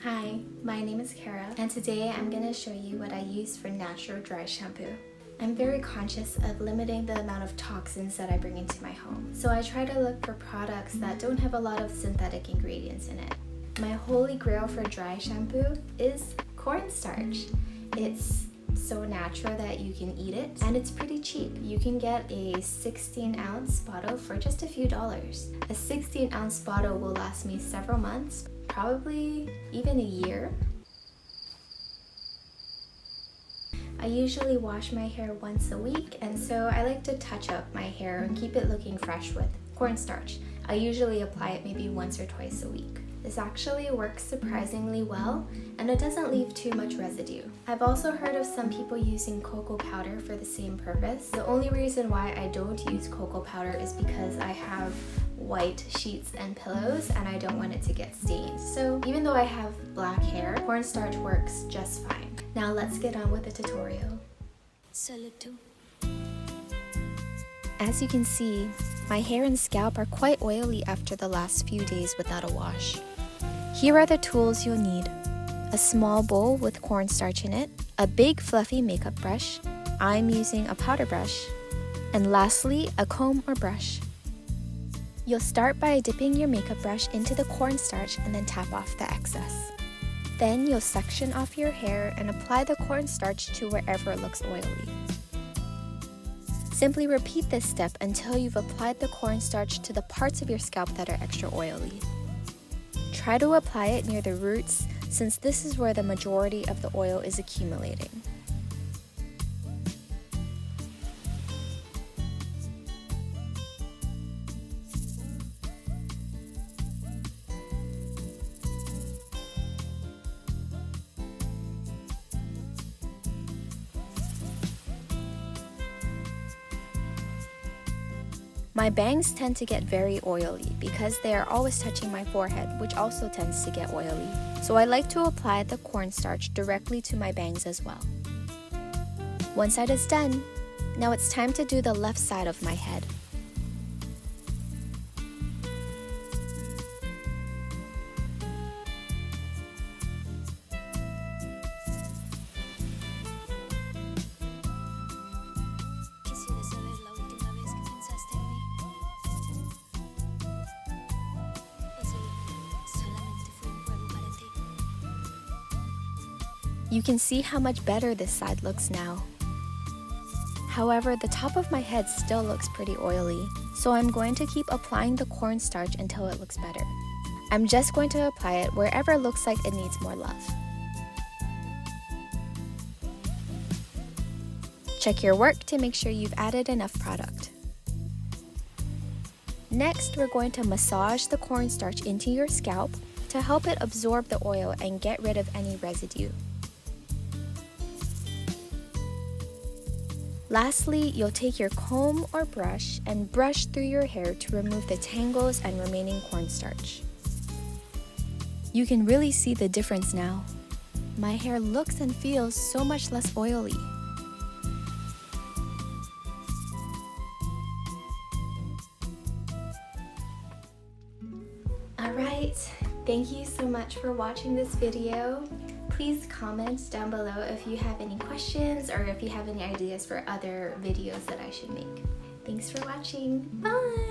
Hi, my name is Kara, and today I'm going to show you what I use for natural dry shampoo. I'm very conscious of limiting the amount of toxins that I bring into my home, so I try to look for products that don't have a lot of synthetic ingredients in it. My holy grail for dry shampoo is cornstarch. It's so natural that you can eat it, and it's pretty cheap. You can get a 16-ounce bottle for just a few dollars. A 16-ounce bottle will last me several months, probably even a year. I usually wash my hair once a week, and so I like to touch up my hair and keep it looking fresh with cornstarch. I usually apply it maybe once or twice a week. This actually works surprisingly well, and it doesn't leave too much residue. I've also heard of some people using cocoa powder for the same purpose. The only reason why I don't use cocoa powder is because I have white sheets and pillows and I don't want it to get stained. So even though I have black hair, cornstarch works just fine. Now let's get on with the tutorial. As you can see, my hair and scalp are quite oily after the last few days without a wash. Here are the tools you'll need: a small bowl with cornstarch in it, a big fluffy makeup brush, I'm using a powder brush, and lastly, a comb or brush. You'll start by dipping your makeup brush into the cornstarch and then tap off the excess. Then you'll section off your hair and apply the cornstarch to wherever it looks oily. Simply repeat this step until you've applied the cornstarch to the parts of your scalp that are extra oily. Try to apply it near the roots, since this is where the majority of the oil is accumulating. My bangs tend to get very oily because they are always touching my forehead, which also tends to get oily. So I like to apply the cornstarch directly to my bangs as well. One side is done. Now it's time to do the left side of my head. You can see how much better this side looks now. However, the top of my head still looks pretty oily, so I'm going to keep applying the cornstarch until it looks better. I'm just going to apply it wherever it looks like it needs more love. Check your work to make sure you've added enough product. Next, we're going to massage the cornstarch into your scalp to help it absorb the oil and get rid of any residue. Lastly, you'll take your comb or brush and brush through your hair to remove the tangles and remaining cornstarch. You can really see the difference now. My hair looks and feels so much less oily. Alright, thank you so much for watching this video. Please comment down below if you have any questions or if you have any ideas for other videos that I should make. Thanks for watching. Bye!